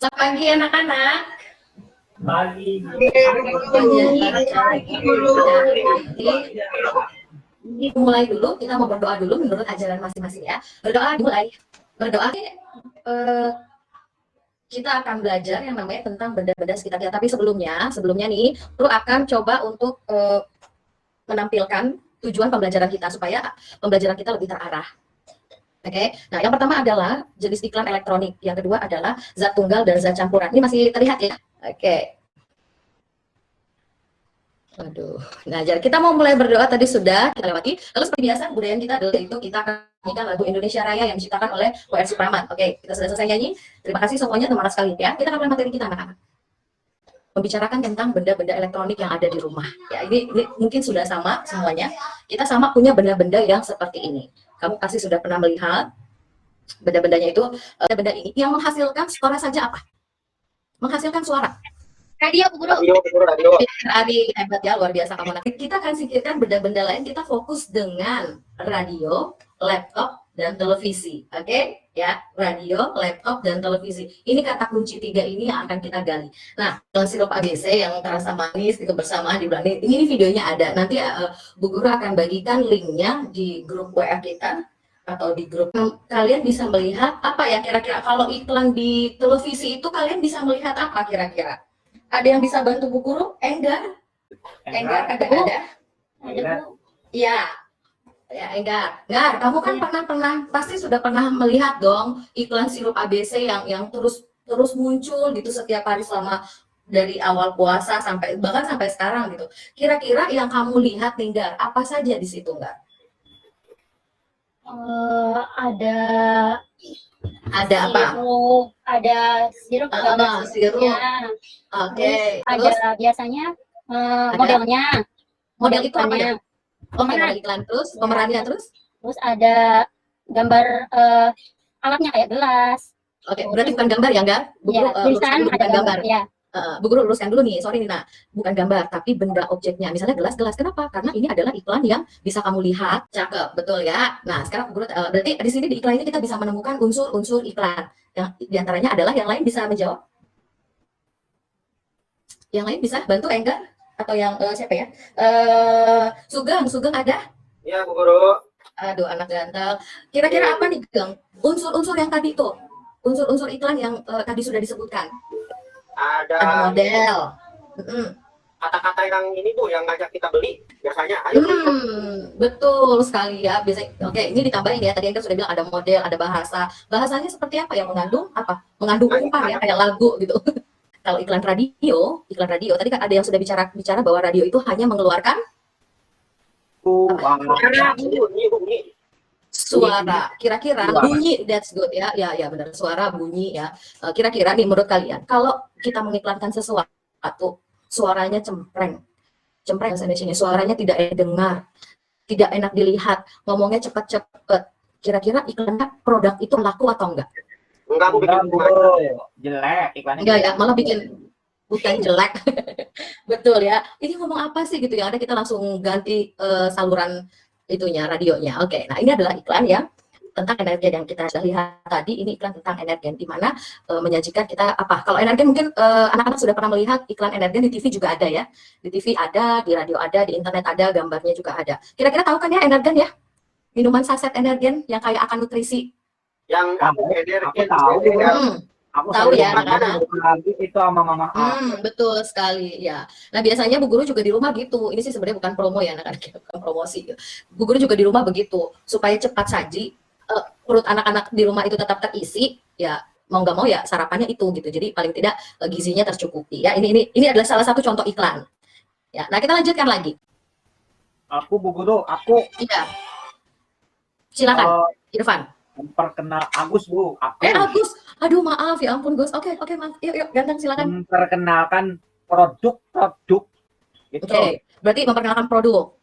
Selamat pagi anak-anak. Pagi. Mulai dulu, kita mau berdoa dulu menurut ajaran masing-masing ya. Berdoa dimulai. Berdoa kita akan belajar yang namanya tentang benda-benda sekitar kita. Tapi sebelumnya nih, Bro akan coba untuk menampilkan tujuan pembelajaran kita supaya pembelajaran kita lebih terarah. Oke, nah yang pertama adalah jenis iklan elektronik, yang kedua adalah zat tunggal dan zat campuran. Ini masih terlihat ya? Oke. Aduh, nah jadi kita mau mulai berdoa tadi sudah kita lewati. Lalu seperti biasa budaya kita adalah itu kita akan nyanyikan lagu Indonesia Raya yang diciptakan oleh WR Supraman. Oke, kita sudah selesai nyanyi. Terima kasih semuanya teman-teman sekalian ya. Kita akan mulai materi kita anak-anak. Membicarakan tentang benda-benda elektronik yang ada di rumah. Ya, ini mungkin sudah sama semuanya. Kita sama punya benda-benda yang seperti ini. Kamu pasti sudah pernah melihat benda-bendanya itu, benda ini yang menghasilkan suara saja apa? Menghasilkan suara. Radio, Bu Guru. Radio. Ari, hebat ya, luar biasa kamu. Kita akan singkirkan benda-benda lain, kita fokus dengan radio, laptop, dan televisi. Oke? Ya, radio, laptop, dan televisi. Ini kata kunci 3 ini yang akan kita gali. Nah, sirup ABC yang terasa manis, kebersamaan di bulan ini videonya ada. Nanti Bu Guru akan bagikan linknya di grup WA kita atau di grup. Kalian bisa melihat apa ya kira-kira kalau iklan di televisi itu kalian bisa melihat apa kira-kira? Ada yang bisa bantu Bu Guru? Enggar ada? Iya. Ya, Enggar. Kamu kan pernah pasti sudah pernah melihat dong iklan sirup ABC yang terus muncul gitu setiap hari selama dari awal puasa bahkan sampai sekarang gitu. Kira-kira yang kamu lihat Enggar, apa saja di situ enggak? Ada apa? Ada sirup, sirup. Oke. Terus ada biasanya modelnya. Model itu apa ya? Model iklan terus, pemerannya terus. Terus ada gambar alatnya kayak gelas. Oke, berarti bukan gambar ya enggak? Bu Guru tulisan ada gambar. Ya. Bu Guru luruskan dulu nih, sorry Nina, bukan gambar tapi benda objeknya. Misalnya gelas. Kenapa? Karena ini adalah iklan yang bisa kamu lihat. Cakep, betul ya. Nah, sekarang Bu Guru berarti di sini di iklan ini kita bisa menemukan unsur-unsur iklan. Yang diantaranya adalah yang lain bisa menjawab. Yang lain bisa bantu Enggar atau yang siapa ya? Sugeng ada? Iya, Bu Guru. Aduh, anak ganteng. Kira-kira apa nih, Geng? Unsur-unsur yang tadi tuh. Unsur-unsur iklan yang tadi sudah disebutkan. Ada model. Kata-kata yang ini Bu, yang ngajak kita beli biasanya. Ayo. Betul sekali ya. Biasanya, oke, ini ditambahin ya. Tadi Enggar sudah bilang ada model, ada bahasa. Bahasanya seperti apa? Yang mengandung apa? Mengandung umpar ya, kayak lagu gitu. Kalau iklan radio, tadi kan ada yang sudah bicara bahwa radio itu hanya mengeluarkan suara. Kira-kira bunyi, that's good ya. Ya benar, suara, bunyi ya. Kira-kira nih menurut kalian, kalau kita mengiklankan sesuatu, suaranya cempreng bahasa Indonesia, suaranya tidak enak dengar, tidak enak dilihat, ngomongnya cepat-cepat. Kira-kira iklannya produk itu laku atau enggak? Enggak, Bu, jelek iklannya. Enggak ya, malah bukan jelek. Betul ya. Ini ngomong apa sih gitu ya? Ada kita langsung ganti saluran itunya, radionya. Oke, nah ini adalah iklan yang tentang energen yang kita sudah lihat tadi. Ini iklan tentang energen di mana menyajikan kita apa? Kalau energen mungkin anak-anak sudah pernah melihat iklan energen di TV juga ada ya. Di TV ada, di radio ada, di internet ada, gambarnya juga ada. Kira-kira tahu kan ya energen ya? Minuman saset energen yang kayak akan nutrisi. Yang Aku tahu ya, itu sama mama. Betul sekali ya. Nah biasanya Bu Guru juga di rumah gitu. Ini sih sebenarnya bukan promo ya, anak-anak, bukan promosi. Bu Guru juga di rumah begitu supaya cepat saji perut anak-anak di rumah itu tetap terisi. Ya mau nggak mau ya sarapannya itu gitu. Jadi paling tidak gizinya tercukupi ya. Ini adalah salah satu contoh iklan. Ya. Nah kita lanjutkan lagi. Bu Guru, Iya. Silakan, Irfan. Memperkenal Agus, Bu. Agus. Aduh, maaf ya ampun, Gus. Oke, maaf. Yuk, ganteng silakan. Memperkenalkan produk-produk gitu. Oke, berarti memperkenalkan produk.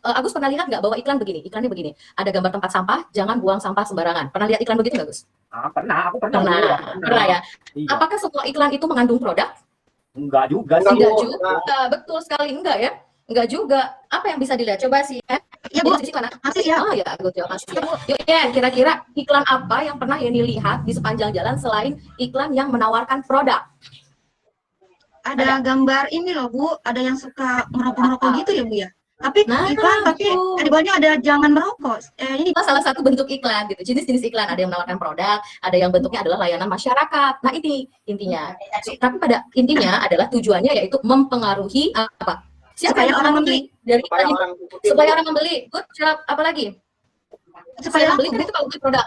Agus pernah lihat nggak bahwa iklannya begini. Ada gambar tempat sampah, jangan buang sampah sembarangan. Pernah lihat iklan begitu nggak, Gus? Aku pernah. Pernah ya. Iya. Apakah semua iklan itu mengandung produk? Enggak juga sih. Tidak juga. Betul sekali enggak ya. Enggak juga. Apa yang bisa dilihat? Coba sih. Iya Bu, Di mana? masih ya. Oh ya, good job, masih ya. Yuk, ya, kira-kira iklan apa yang pernah Yeni lihat di sepanjang jalan selain iklan yang menawarkan produk? Ada gambar ini loh Bu, ada yang suka ngerokok-ngerokok gitu ya Bu ya. Tapi Nah, iklan, tapi betul. di bawahnya ada jangan merokok. Ini Salah satu bentuk iklan gitu, jenis-jenis iklan, ada yang menawarkan produk, ada yang bentuknya adalah layanan masyarakat. Nah, ini intinya. Tapi pada intinya adalah tujuannya yaitu mempengaruhi apa? Siapa Supaya yang orang membeli dari supaya iklan ini? orang ikutin. Supaya orang membeli. Good job. Apa lagi? supaya Supaya membeli laku. kan itu kalau beli produk.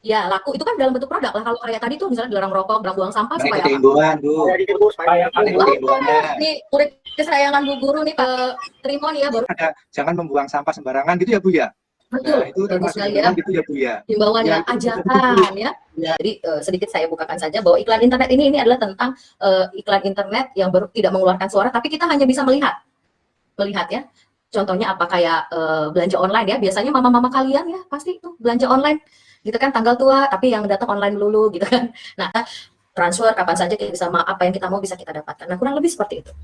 Ya, laku itu kan dalam bentuk produk lah. Kalau kayak tadi tuh misalnya dilarang merokok, dilarang buang sampah supaya Mengikuti apa? himbauan, Bu. Supaya ditiru, supaya Mengikuti himbauannya. Nih, murid kesayangan Bu Guru nih Pak Trimo nih ya baru. Ada jangan membuang sampah sembarangan gitu ya, Bu ya. Betul. Nah, itu Bagus termasuk sekali ya. himbauan gitu ya, Bu ya. Himbauannya, Ya, itu ajakan ya. Ya. Jadi sedikit saya bukakan saja bahwa iklan internet ini adalah tentang iklan internet yang baru tidak mengeluarkan suara, tapi kita hanya bisa melihat ya. Contohnya apa kayak belanja online ya. Biasanya mama-mama kalian ya pasti itu belanja online gitu kan, tanggal tua tapi yang datang online melulu gitu kan. Nah, transfer kapan saja kita bisa, apa yang kita mau bisa kita dapatkan. Nah, kurang lebih seperti itu.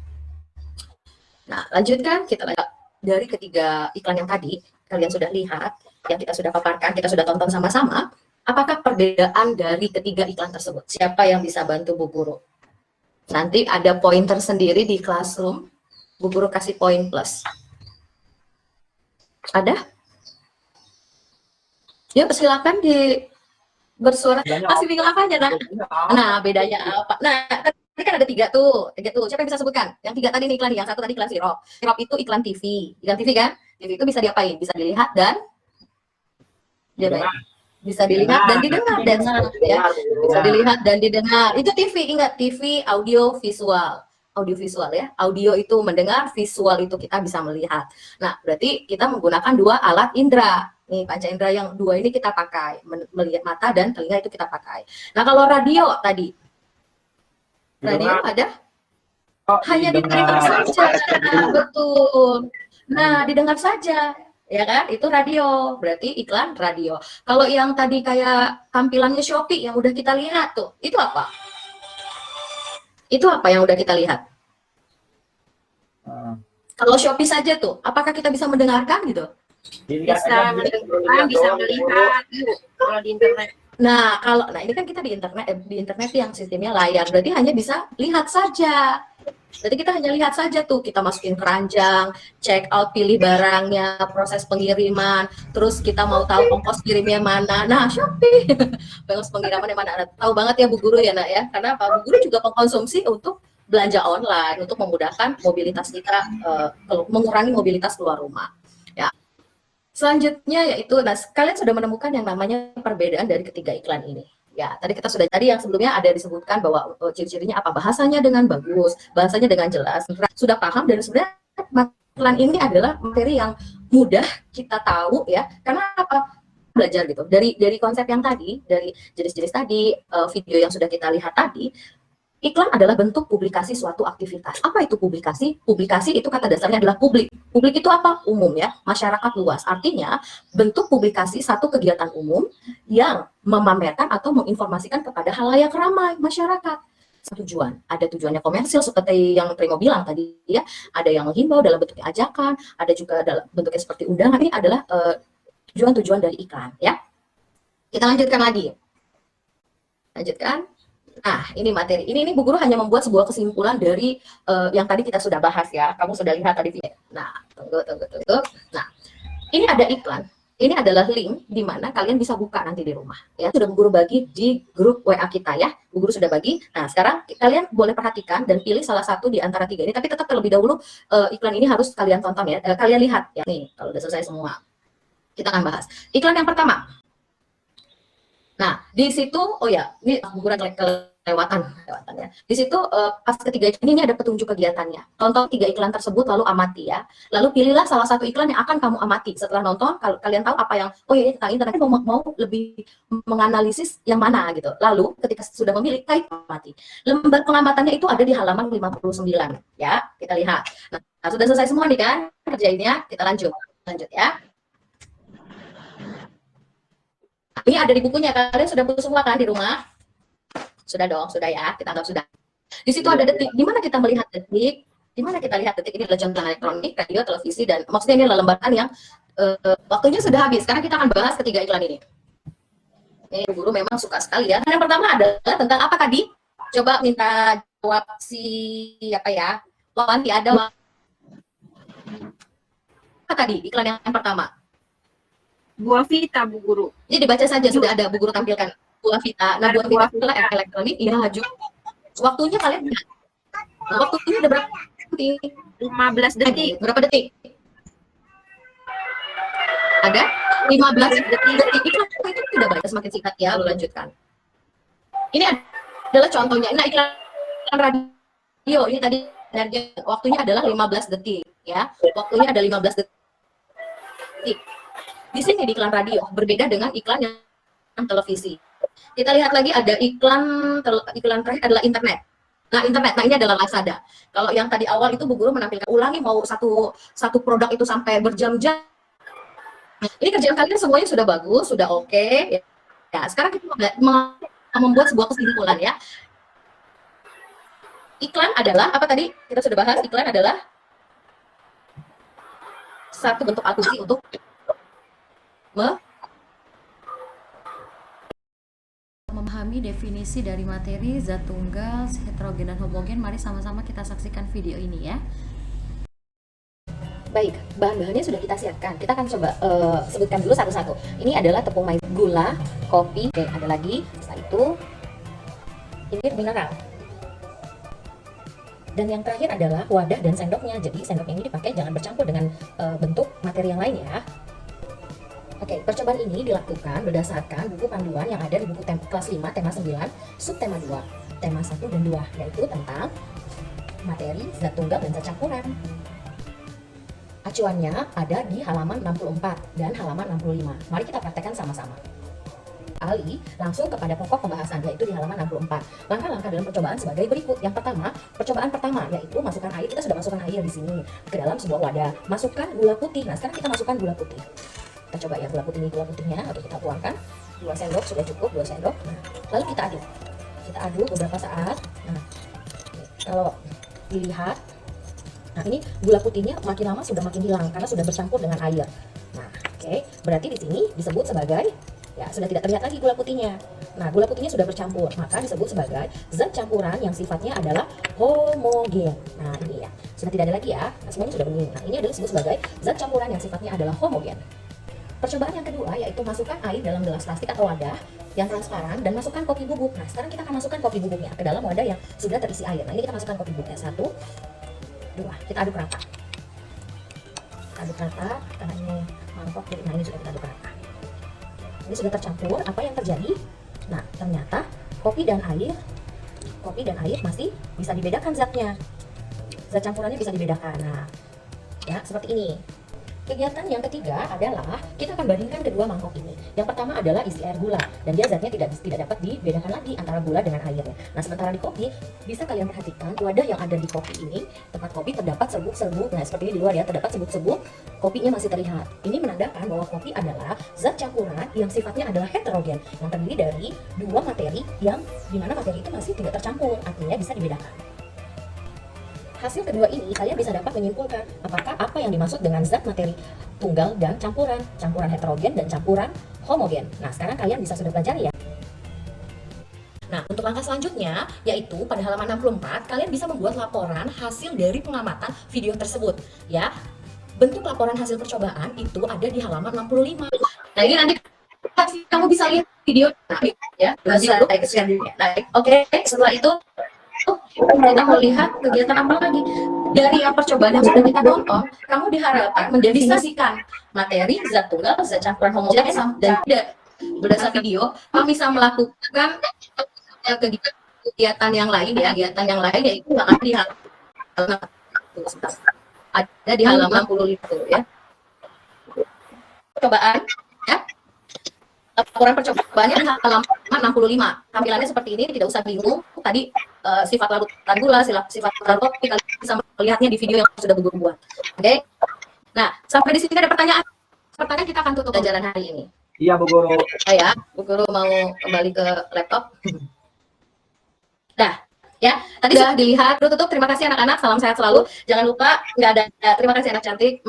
Nah, lanjutkan kita lihat dari ketiga iklan yang tadi kalian sudah lihat, yang kita sudah paparkan, kita sudah tonton sama-sama. Apakah perbedaan dari ketiga iklan tersebut? Siapa yang bisa bantu Bu Guru? Nanti ada pointer sendiri di classroom. Bu Guru kasih poin plus. Ada? Yuk silakan di bersuara. Masih bingung apanya, Nak? Nah, bedanya apa? Nah, tadi kan ada tiga tuh. Siapa yang bisa sebutkan? Yang tiga tadi nih iklan, yang satu tadi iklan sirup. Sirup itu iklan TV. Iklan TV kan? TV itu bisa diapain? Bisa dilihat dan bisa dilihat dan didengar ya. Bisa dilihat dan didengar. Itu TV, ingat TV, audio, visual. Audiovisual ya. Audio itu mendengar, visual itu kita bisa melihat. Nah, berarti kita menggunakan dua alat indera. Nih, panca indera yang dua ini kita pakai. Melihat mata dan telinga itu kita pakai. Nah, kalau radio tadi. Radio ada? Hanya didengar saja. Betul. Nah, didengar saja. Ya kan? Itu radio. Berarti iklan radio. Kalau yang tadi kayak tampilannya Shopee yang udah kita lihat tuh, itu apa? Itu apa yang udah kita lihat? Kalau Shopee saja tuh, apakah kita bisa mendengarkan gitu? Bisa mendengar, bisa melihat kalau di internet. Nah, ini kan kita di internet yang sistemnya layar, berarti hanya bisa lihat saja. Berarti kita hanya lihat saja tuh, kita masukin keranjang, check out, pilih barangnya, proses pengiriman, terus kita mau tahu ongkos kirimnya mana. Nah, Shopee, ongkos pengirimannya mana? Tahu banget ya Bu Guru ya, Nak ya, karena apa? Bu Guru juga mengkonsumsi untuk belanja online, untuk memudahkan mobilitas kita, mengurangi mobilitas keluar rumah. Ya. Selanjutnya yaitu, nah kalian sudah menemukan yang namanya perbedaan dari ketiga iklan ini. Ya, tadi yang sebelumnya ada disebutkan bahwa ciri-cirinya apa, bahasanya dengan bagus, bahasanya dengan jelas, sudah paham, dan sebenarnya iklan ini adalah materi yang mudah kita tahu ya, karena apa? Belajar gitu. Dari konsep yang tadi, dari jenis-jenis tadi, video yang sudah kita lihat tadi, iklan adalah bentuk publikasi suatu aktivitas. Apa itu publikasi? Publikasi itu kata dasarnya adalah publik. Publik itu apa? Umum ya, masyarakat luas. Artinya, bentuk publikasi satu kegiatan umum yang memamerkan atau menginformasikan kepada halayak ramai masyarakat. Tujuan, ada tujuannya komersil seperti yang Primo bilang tadi ya, ada yang menghimbau dalam bentuknya ajakan, ada juga dalam bentuknya seperti undangan. Ini adalah tujuan-tujuan dari iklan ya. Kita lanjutkan lagi. Nah, ini materi. Ini Bu Guru hanya membuat sebuah kesimpulan dari yang tadi kita sudah bahas ya. Kamu sudah lihat tadi. Nah, tunggu. Nah, ini ada iklan. Ini adalah link di mana kalian bisa buka nanti di rumah. Ya, sudah Bu Guru bagi di grup WA kita ya. Bu Guru sudah bagi. Nah, sekarang kalian boleh perhatikan dan pilih salah satu di antara tiga ini. Tapi tetap terlebih dahulu iklan ini harus kalian tonton ya. Kalian lihat ya. Nih, kalau udah selesai semua. Kita akan bahas. Iklan yang pertama. Nah, di situ, oh ya, ini Bu Guru kelewatan ya. Di situ pas ketiga ini ada petunjuk kegiatannya. Tonton tiga iklan tersebut lalu amati ya. Lalu pilihlah salah satu iklan yang akan kamu amati. Setelah nonton, kalian tahu apa yang, oh ya tentang internet, mau lebih menganalisis yang mana gitu. Lalu ketika sudah memilih, klik amati. Lembar pengamatannya itu ada di halaman 59 ya. Kita lihat. Nah, sudah selesai semua nih kan kerjainnya. Kita lanjut ya. Ini ada di bukunya, kalian sudah putus semua kan di rumah? Sudah dong, sudah ya, kita anggap sudah. Di situ ada detik, di mana kita melihat detik, Di mana kita lihat detik ini adalah contoh elektronik, radio, televisi, dan maksudnya ini adalah lembaran yang waktunya sudah habis. Sekarang kita akan bahas ketiga iklan ini. Ini guru memang suka sekali ya. Yang pertama adalah tentang apa tadi? Coba minta jawab si apa ya? Wanti ada apa tadi iklan yang pertama? Buah Vita, Bu Guru. Ini dibaca saja sudah ada Bu Guru tampilkan. Buah Vita. Nah, Buah Vita adalah elektronik yang maju. Waktunya kalian lihat. Nah, waktunya ada berapa detik? 15 detik. Berapa detik? Ada 15 detik. Iklan itu tidak banyak, semakin singkat ya, lu lanjutkan. Ini adalah contohnya. Nah, iklan radio ini tadi waktunya adalah 15 detik ya. Waktunya ada 15 detik. Di sini di iklan radio berbeda dengan iklan yang televisi. Kita lihat lagi ada iklan terakhir adalah internet. Nah, internet. Nah, ini adalah Lazada. Kalau yang tadi awal itu Bu Guru menampilkan ulangi mau satu produk itu sampai berjam-jam. Ini kerjaan kalian semuanya sudah bagus, sudah oke. Ya, sekarang kita membuat sebuah kesimpulan ya. Iklan adalah apa tadi? Kita sudah bahas iklan adalah satu bentuk akuntansi untuk memahami definisi dari materi, zat tunggal, heterogen dan homogen. Mari sama-sama kita saksikan video ini ya. Baik, bahan-bahannya sudah kita siapkan. Kita akan coba sebutkan dulu satu-satu. Ini adalah tepung maizena, gula, kopi, oke, ada lagi. Setelah itu, ini mineral. Dan yang terakhir adalah wadah dan sendoknya. Jadi sendok ini dipakai jangan bercampur dengan bentuk materi yang lain ya. Oke, percobaan ini dilakukan berdasarkan buku panduan yang ada di buku kelas 5, tema 9, subtema 2, tema 1 dan 2, yaitu tentang materi, zat tunggal, dan zat campuran. Acuannya ada di halaman 64 dan halaman 65. Mari kita praktekkan sama-sama. Alih langsung kepada pokok pembahasan, yaitu di halaman 64. Langkah-langkah dalam percobaan sebagai berikut. Yang pertama, percobaan pertama, yaitu masukkan air. Kita sudah masukkan air di sini ke dalam sebuah wadah. Masukkan gula putih. Nah, sekarang kita masukkan gula putih. Kita coba ya gula putihnya atau kita tuangkan 2 sendok sudah cukup, 2 sendok. Nah, lalu kita aduk beberapa saat. Nah, kalau dilihat, nah ini gula putihnya makin lama sudah makin hilang karena sudah bercampur dengan air. Nah, oke, berarti di sini disebut sebagai ya sudah tidak terlihat lagi gula putihnya. Nah, gula putihnya sudah bercampur, maka disebut sebagai zat campuran yang sifatnya adalah homogen. Nah, ini ya sudah tidak ada lagi ya. Nah, semuanya sudah bening. Nah, ini adalah disebut sebagai zat campuran yang sifatnya adalah homogen. Percobaan yang kedua yaitu masukkan air dalam gelas plastik atau wadah yang transparan dan masukkan kopi bubuk. Nah, sekarang kita akan masukkan kopi bubuknya ke dalam wadah yang sudah terisi air. Nah, ini kita masukkan kopi bubuknya 1, 2, kita aduk rata. Kita aduk rata karena ini mangkok, jadi nah ini sudah kita aduk rata. Ini sudah tercampur. Apa yang terjadi? Nah, ternyata kopi dan air masih bisa dibedakan zatnya. Zat campurannya bisa dibedakan. Nah, ya seperti ini. Kegiatan yang ketiga adalah kita akan bandingkan kedua mangkok ini. Yang pertama adalah isi air gula dan dia zatnya tidak dapat dibedakan lagi antara gula dengan airnya. Nah, sementara di kopi bisa kalian perhatikan wadah yang ada di kopi ini, tempat kopi terdapat serbuk-serbuk. Nah, seperti ini di luar ya, terdapat serbuk-serbuk, kopinya masih terlihat. Ini menandakan bahwa kopi adalah zat campuran yang sifatnya adalah heterogen, yang terdiri dari dua materi yang dimana materi itu masih tidak tercampur, artinya bisa dibedakan. Hasil kedua ini kalian bisa dapat menyimpulkan apakah apa yang dimaksud dengan zat materi tunggal dan campuran heterogen dan campuran homogen. Nah, sekarang kalian bisa sudah pelajari ya. Nah, untuk langkah selanjutnya yaitu pada halaman 64 kalian bisa membuat laporan hasil dari pengamatan video tersebut ya. Bentuk laporan hasil percobaan itu ada di halaman 65. Nah, ini nanti kamu bisa lihat video ya, bisa oke, setelah itu kita melihat kegiatan apa lagi dari percobaan yang sudah kita tonton. Kamu diharapkan mendefinisikan materi, zat tunggal, zat campuran homogen dan tidak berdasarkan video. Kamu bisa melakukan kegiatan yang lain ya, yaitu yang ada di halaman 65 ya. Percobaan ya. Laporan percobaannya di halaman 65. Tampilannya seperti ini, tidak usah bingung. Tadi sifat larutan gula, sifat larutan kopi, kalian bisa melihatnya di video yang sudah Bu Guru buat. Oke. Nah, sampai di sini ada pertanyaan. Pertanyaan kita akan tutup pelajaran hari ini. Iya, Bu Guru. Ya, Bu Guru mau kembali ke laptop. Nah, Ya, tadi sudah dilihat. Udah tutup. Terima kasih anak-anak. Salam sehat selalu. Jangan lupa nggak ada. Terima kasih anak cantik.